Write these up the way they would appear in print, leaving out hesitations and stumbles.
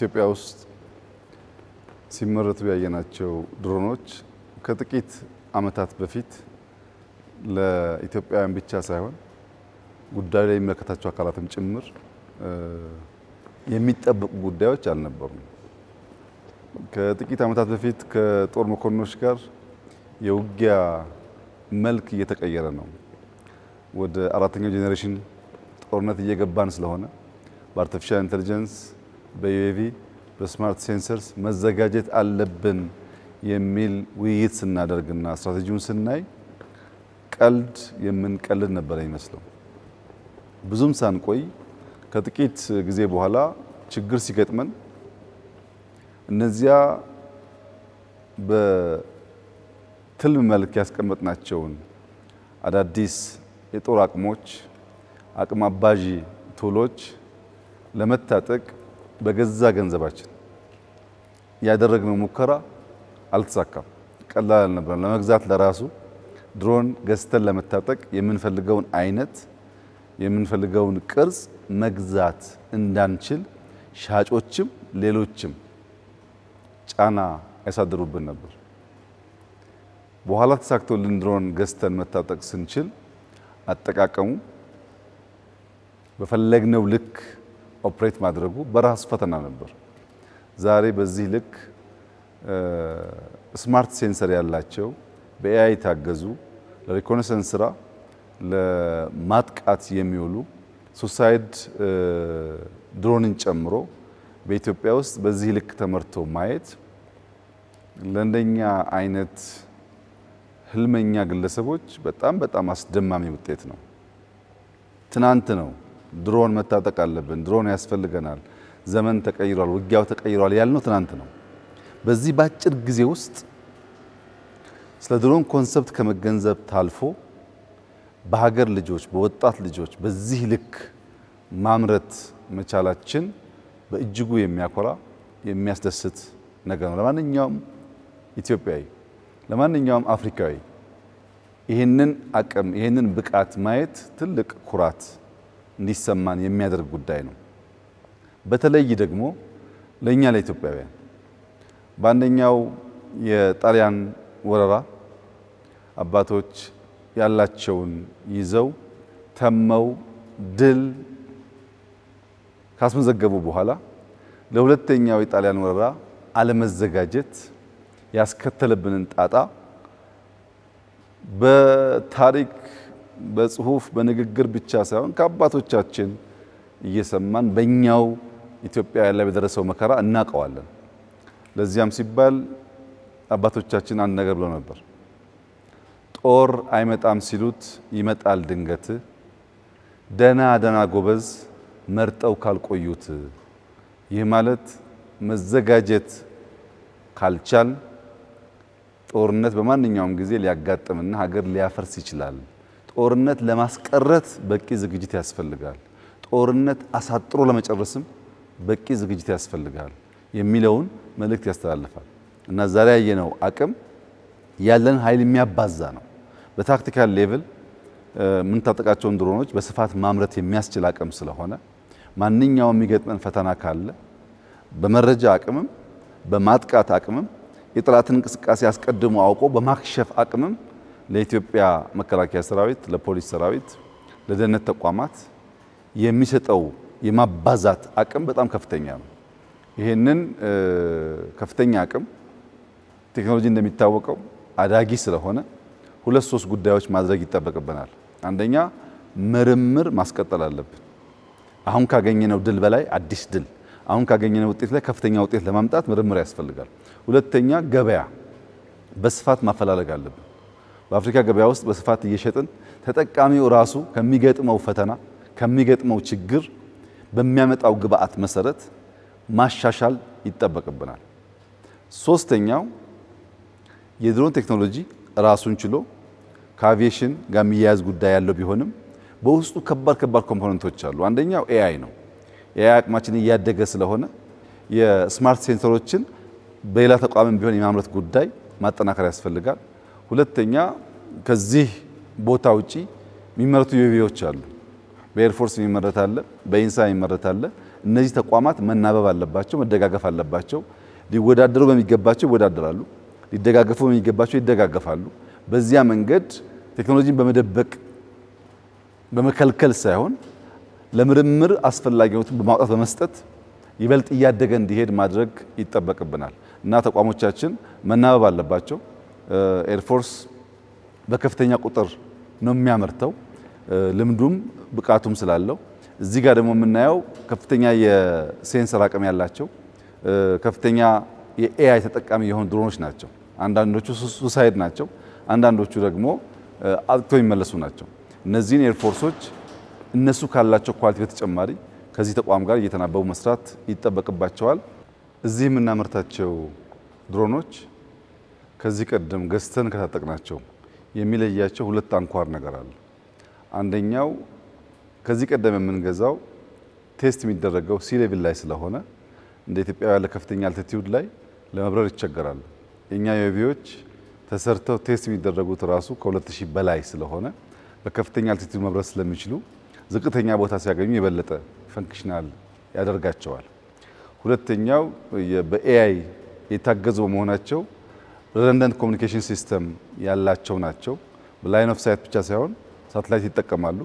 ኢትዮጵያ ውስጥ ሲመረቱ ያየናቸው ድሮኖች ከጥቂት ዓመታት በፊት ለኢትዮጵያውያን ብቻ ሳይሆን ጉዳዩ ላይ የሚመለከታቸው አካላትም ጭምር የሚጠበቁ ጉዳዮች አልነበሩም። ከጥቂት ዓመታት በፊት ከጦር መኮንኖች ጋር የውጊያ መልክ እየተቀየረ ነው። ወደ አራተኛው ጄኔሬሽን ጦርነት እየገባን ስለሆነ በአርቲፊሻል ኢንተለጀንስ፣ በዩኤቪ፣ በስማርት ሴንሰርስ መዘጋጀት አለብን የሚል ውይይት ስናደርግና ስትራቴጂውን ስናይ ቀልድ የምንቀልድ ነበር ይመስለው። ብዙም ሳንቆይ ከጥቂት ጊዜ በኋላ ችግር ሲገጥመን እነዚያ በትልም መልክ ያስቀመጥናቸውን አዳዲስ የጦር አቅሞች አቅም አባዢ ቱሎች ለመታጠቅ በገዛ ገንዘባችን ያደረግነው ሙከራ አልተሳካም። ቀላል አልነበረም። ለመግዛት ለራሱ ድሮን ገዝተን ለመታጠቅ የምንፈልገውን አይነት የምንፈልገውን ቅርጽ መግዛት እንዳንችል ሻጮችም ሌሎችም ጫና ያሳድሩብን ነበር። በኋላ ተሳክቶልን ድሮን ገዝተን መታጠቅ ስንችል አጠቃቀሙ በፈለግነው ልክ ኦፕሬት ማድረጉ በራስ ፈተና ነበር። ዛሬ በዚህ ልክ ስማርት ሴንሰር ያላቸው በኤአይ ታገዙ ለሪኮነሰንስ ስራ ለማጥቃት የሚውሉ ሱሳይድ ድሮንን ጨምሮ በኢትዮጵያ ውስጥ በዚህ ልክ ተመርቶ ማየት ለእንደኛ አይነት ህልመኛ ግለሰቦች በጣም አስደማሚ ውጤት ነው። ትናንት ነው ድሮን መታጠቅ አለብን፣ ድሮን ያስፈልገናል፣ ዘመን ተቀይሯል፣ ውጊያው ተቀይሯል ያልነው ትናንት ነው። በዚህ ባጭር ጊዜ ውስጥ ስለ ድሮን ኮንሰፕት ከመገንዘብ ታልፎ በሀገር ልጆች በወጣት ልጆች በዚህ ልክ ማምረት መቻላችን በእጅጉ የሚያኮራ የሚያስደስት ነገር ነው። ለማንኛውም ኢትዮጵያዊ ለማንኛውም አፍሪካዊ ይሄንን አቅም ይሄንን ብቃት ማየት ትልቅ ኩራት እንዲሰማን የሚያደርግ ጉዳይ ነው። በተለይ ደግሞ ለኛ ለኢትዮጵያውያን በአንደኛው የጣሊያን ወረራ አባቶች ያላቸውን ይዘው ተመው ድል ካስመዘገቡ በኋላ ለሁለተኛው የጣሊያን ወረራ አለመዘጋጀት ያስከተለብንን ጣጣ በታሪክ በጽሁፍ በንግግር ብቻ ሳይሆን ከአባቶቻችን እየሰማን በእኛው ኢትዮጵያውያን ላይ በደረሰው መከራ እናውቀዋለን። ለዚያም ሲባል አባቶቻችን አንድ ነገር ብለው ነበር። ጦር አይመጣም ሲሉት ይመጣል ድንገት፣ ደና ጎበዝ መርጠው ካልቆዩት። ይህ ማለት መዘጋጀት ካልቻል ጦርነት በማንኛውም ጊዜ ሊያጋጥምና ሀገር ሊያፈርስ ይችላል። ጦርነት ለማስቀረት በቂ ዝግጅት ያስፈልጋል። ጦርነት አሳጥሮ ለመጨረስም በቂ ዝግጅት ያስፈልጋል የሚለውን መልእክት ያስተላልፋል እና ዛሬ ያየነው አቅም ያለን ኃይል የሚያባዛ ነው። በታክቲካል ሌቭል ምን ታጠቃቸውን ድሮኖች በስፋት ማምረት የሚያስችል አቅም ስለሆነ ማንኛውም የሚገጥመን ፈተና ካለ በመረጃ አቅምም በማጥቃት አቅምም የጠላትን እንቅስቃሴ አስቀድሞ አውቆ በማክሸፍ አቅምም ለኢትዮጵያ መከላከያ ሰራዊት፣ ለፖሊስ ሰራዊት፣ ለደህንነት ተቋማት የሚሰጠው የማባዛት አቅም በጣም ከፍተኛ ነው። ይሄንን ከፍተኛ አቅም ቴክኖሎጂ እንደሚታወቀው አዳጊ ስለሆነ ሁለት ሶስት ጉዳዮች ማድረግ ይጠበቅብናል። አንደኛ ምርምር ማስቀጠል አለብን። አሁን ካገኘነው ድል በላይ አዲስ ድል፣ አሁን ካገኘነው ውጤት ላይ ከፍተኛ ውጤት ለማምጣት ምርምር ያስፈልጋል። ሁለተኛ ገበያ በስፋት ማፈላለግ አለብን። በአፍሪካ ገበያ ውስጥ በስፋት እየሸጥን ተጠቃሚው ራሱ ከሚገጥመው ፈተና ከሚገጥመው ችግር በሚያመጣው ግብአት መሰረት ማሻሻል ይጠበቅብናል። ሶስተኛው የድሮን ቴክኖሎጂ ራሱን ችሎ ከአቪዬሽን ጋር የሚያያዝ ጉዳይ ያለው ቢሆንም በውስጡ ከባድ ኮምፖነንቶች አሉ። አንደኛው ኤአይ ነው። ኤአይ አቅማችን እያደገ ስለሆነ የስማርት ሴንሰሮችን በሌላ ተቋምም ቢሆን የማምረት ጉዳይ ማጠናከር ያስፈልጋል። ሁለተኛ ከዚህ ቦታ ውጪ የሚመረቱ ዩኤቪዎች አሉ። በኤርፎርስ የሚመረት አለ፣ በኢንሳ የሚመረት አለ። እነዚህ ተቋማት መናበብ አለባቸው፣ መደጋገፍ አለባቸው። ሊወዳደሩ በሚገባቸው ይወዳደራሉ፣ ሊደጋገፉ በሚገባቸው ይደጋገፋሉ። በዚያ መንገድ ቴክኖሎጂን በመደበቅ በመከልከል ሳይሆን ለምርምር አስፈላጊነቱን በማውጣት በመስጠት ይበልጥ እያደገ እንዲሄድ ማድረግ ይጠበቅብናል እና ተቋሞቻችን መናበብ አለባቸው። ኤርፎርስ በከፍተኛ ቁጥር ነው የሚያመርተው ልምዱም ብቃቱም ስላለው እዚህ ጋር ደግሞ የምናየው ከፍተኛ የሴንሰር አቅም ያላቸው ከፍተኛ የኤአይ ተጠቃሚ የሆኑ ድሮኖች ናቸው። አንዳንዶቹ ሱሳይድ ናቸው፣ አንዳንዶቹ ደግሞ አጥተው የሚመለሱ ናቸው። እነዚህን ኤርፎርሶች እነሱ ካላቸው ኳሊቲ በተጨማሪ ከዚህ ተቋም ጋር እየተናበቡ መስራት ይጠበቅባቸዋል። እዚህ የምናመርታቸው ድሮኖች ከዚህ ቀደም ገዝተን ከታጠቅናቸው የሚለያቸው ሁለት አንኳር ነገር አለ። አንደኛው ከዚህ ቀደም የምንገዛው ቴስት የሚደረገው ሲ ሌቭል ላይ ስለሆነ እንደ ኢትዮጵያ ያለ ከፍተኛ አልቲቲዩድ ላይ ለመብረር ይቸገራሉ። የኛ ዩኤቪዎች ተሰርተው ቴስት የሚደረጉት ራሱ ከ2000 በላይ ስለሆነ በከፍተኛ አልቲቲዩድ መብረር ስለሚችሉ ዝቅተኛ ቦታ ሲያገኙ የበለጠ ፈንክሽናል ያደርጋቸዋል። ሁለተኛው በኤአይ የታገዙ በመሆናቸው ሪደንደንት ኮሚኒኬሽን ሲስተም ያላቸው ናቸው። በላይን ኦፍ ሳይት ብቻ ሳይሆን ሳተላይት ይጠቀማሉ።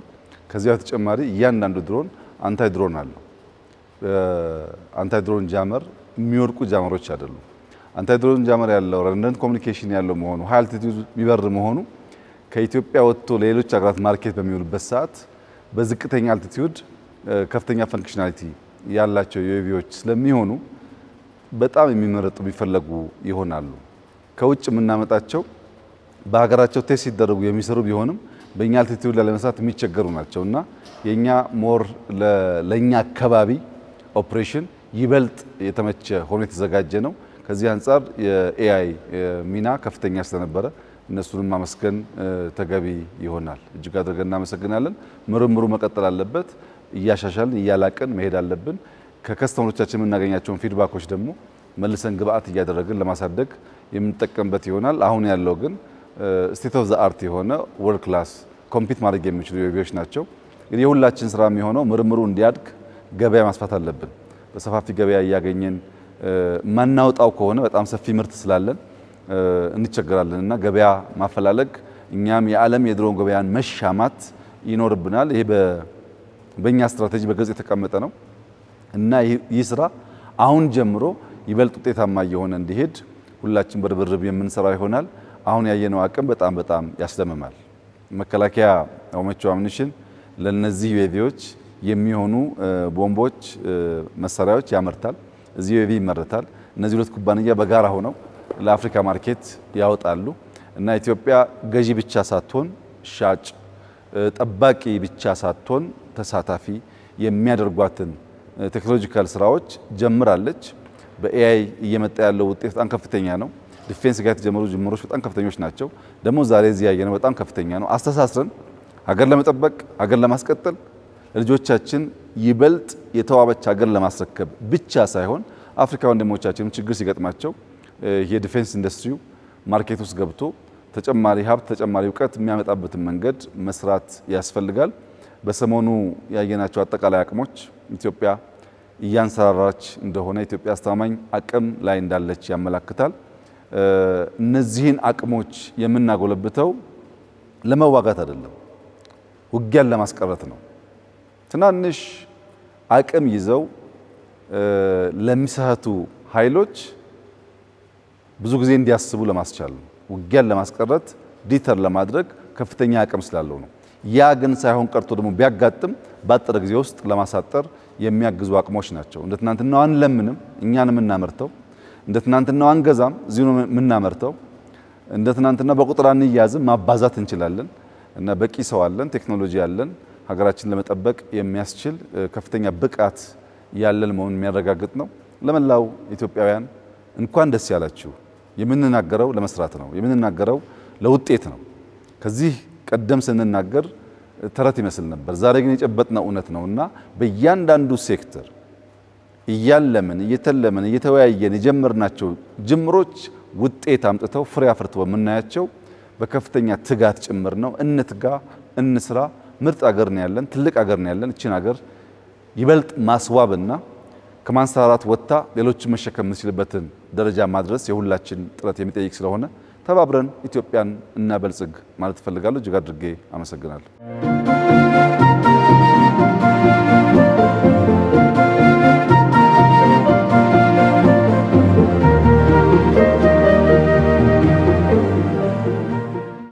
ከዚያ በተጨማሪ እያንዳንዱ ድሮን አንታይ ድሮን አለው። አንታይ ድሮን ጃመር የሚወድቁ ጃመሮች አይደሉም። አንታይ ድሮን ጃመር ያለው ሪደንደንት ኮሚኒኬሽን ያለው መሆኑ ሃይ አልቲቲዩድ የሚበር መሆኑ ከኢትዮጵያ ወጥቶ ለሌሎች ሀገራት ማርኬት በሚውልበት ሰዓት በዝቅተኛ አልቲቲዩድ ከፍተኛ ፈንክሽናሊቲ ያላቸው ዩኤቪዎች ስለሚሆኑ በጣም የሚመረጡ የሚፈለጉ ይሆናሉ። ከውጭ የምናመጣቸው በሀገራቸው ቴስት ሲደረጉ የሚሰሩ ቢሆንም በእኛ አልቲቲዩድ ላይ ለመስራት የሚቸገሩ ናቸውና የኛ ሞር ለኛ አካባቢ ኦፕሬሽን ይበልጥ የተመቸ ሆኖ የተዘጋጀ ነው። ከዚህ አንጻር የኤአይ ሚና ከፍተኛ ስለነበረ እነሱንም ማመስገን ተገቢ ይሆናል። እጅግ አድርገን እናመሰግናለን። ምርምሩ መቀጠል አለበት። እያሻሻልን እያላቀን መሄድ አለብን። ከከስተመሮቻችን የምናገኛቸውን ፊድባኮች ደግሞ መልሰን ግብአት እያደረግን ለማሳደግ የምንጠቀምበት ይሆናል። አሁን ያለው ግን ስቴት ኦፍ ዘ አርት የሆነ ወርልድ ክላስ ኮምፒት ማድረግ የሚችሉ ዩኤቪዎች ናቸው። እንግዲህ የሁላችን ስራ የሚሆነው ምርምሩ እንዲያድግ ገበያ ማስፋት አለብን። በሰፋፊ ገበያ እያገኘን ማናውጣው ከሆነ በጣም ሰፊ ምርት ስላለን እንቸገራለንና ገበያ ማፈላለግ እኛም የዓለም የድሮን ገበያን መሻማት ይኖርብናል። ይሄ በእኛ ስትራቴጂ በግልጽ የተቀመጠ ነው እና ይህ ስራ አሁን ጀምሮ ይበልጥ ውጤታማ እየሆነ እንዲሄድ ሁላችን በርብርብ የምንሰራው ይሆናል። አሁን ያየነው አቅም በጣም ያስደምማል። መከላከያ ኦሜቾ አምኒሽን ለነዚህ ዩኤቪዎች የሚሆኑ ቦምቦች መሳሪያዎች ያመርታል። እዚህ ዩኤቪ ይመረታል። እነዚህ ሁለት ኩባንያ በጋራ ሆነው ለአፍሪካ ማርኬት ያወጣሉ እና ኢትዮጵያ ገዢ ብቻ ሳትሆን ሻጭ፣ ጠባቂ ብቻ ሳትሆን ተሳታፊ የሚያደርጓትን ቴክኖሎጂካል ስራዎች ጀምራለች። በኤአይ እየመጣ ያለው ውጤት በጣም ከፍተኛ ነው። ዲፌንስ ጋር የተጀመሩ ጅምሮች በጣም ከፍተኞች ናቸው። ደግሞ ዛሬ እዚህ ያየነው በጣም ከፍተኛ ነው። አስተሳስረን ሀገር ለመጠበቅ ሀገር ለማስቀጠል ልጆቻችን ይበልጥ የተዋበች ሀገር ለማስረከብ ብቻ ሳይሆን አፍሪካ ወንድሞቻችን ችግር ሲገጥማቸው የዲፌንስ ኢንዱስትሪው ማርኬት ውስጥ ገብቶ ተጨማሪ ሀብት ተጨማሪ እውቀት የሚያመጣበትን መንገድ መስራት ያስፈልጋል። በሰሞኑ ያየናቸው አጠቃላይ አቅሞች ኢትዮጵያ እያንሰራራች እንደሆነ ኢትዮጵያ አስተማማኝ አቅም ላይ እንዳለች ያመላክታል። እነዚህን አቅሞች የምናጎለብተው ለመዋጋት አይደለም፣ ውጊያን ለማስቀረት ነው። ትናንሽ አቅም ይዘው ለሚሳቱ ኃይሎች ብዙ ጊዜ እንዲያስቡ ለማስቻል ነው። ውጊያን ለማስቀረት ዲተር ለማድረግ ከፍተኛ አቅም ስላለው ነው። ያ ግን ሳይሆን ቀርቶ ደግሞ ቢያጋጥም ባጠረ ጊዜ ውስጥ ለማሳጠር የሚያግዙ አቅሞች ናቸው። እንደ ትናንትናው አንለምንም፣ እኛን የምናመርተው እንደ ትናንትናው አንገዛም፣ እዚሁ ነው የምናመርተው። እንደ ትናንትና በቁጥር አንያዝም፣ ማባዛት እንችላለን እና በቂ ሰው አለን፣ ቴክኖሎጂ አለን። ሀገራችን ለመጠበቅ የሚያስችል ከፍተኛ ብቃት ያለን መሆኑን የሚያረጋግጥ ነው። ለመላው ኢትዮጵያውያን እንኳን ደስ ያላችሁ። የምንናገረው ለመስራት ነው፣ የምንናገረው ለውጤት ነው። ከዚህ ቀደም ስንናገር ተረት ይመስል ነበር። ዛሬ ግን የጨበጥነው እውነት ነውና በእያንዳንዱ ሴክተር እያለምን እየተለምን እየተወያየን የጀመርናቸው ጅምሮች ውጤት አምጥተው ፍሬ አፍርተው የምናያቸው በከፍተኛ ትጋት ጭምር ነው። እንትጋ፣ እንስራ። ምርጥ ሀገር ነው ያለን፣ ትልቅ ሀገር ነው ያለን። እቺን ሀገር ይበልጥ ማስዋብና ከማንሰራራት ወጥታ ሌሎችን መሸከም የምትችልበትን ደረጃ ማድረስ የሁላችን ጥረት የሚጠይቅ ስለሆነ ተባብረን ኢትዮጵያን እናበልጽግ ማለት እፈልጋለሁ። እጅግ አድርጌ አመሰግናለሁ።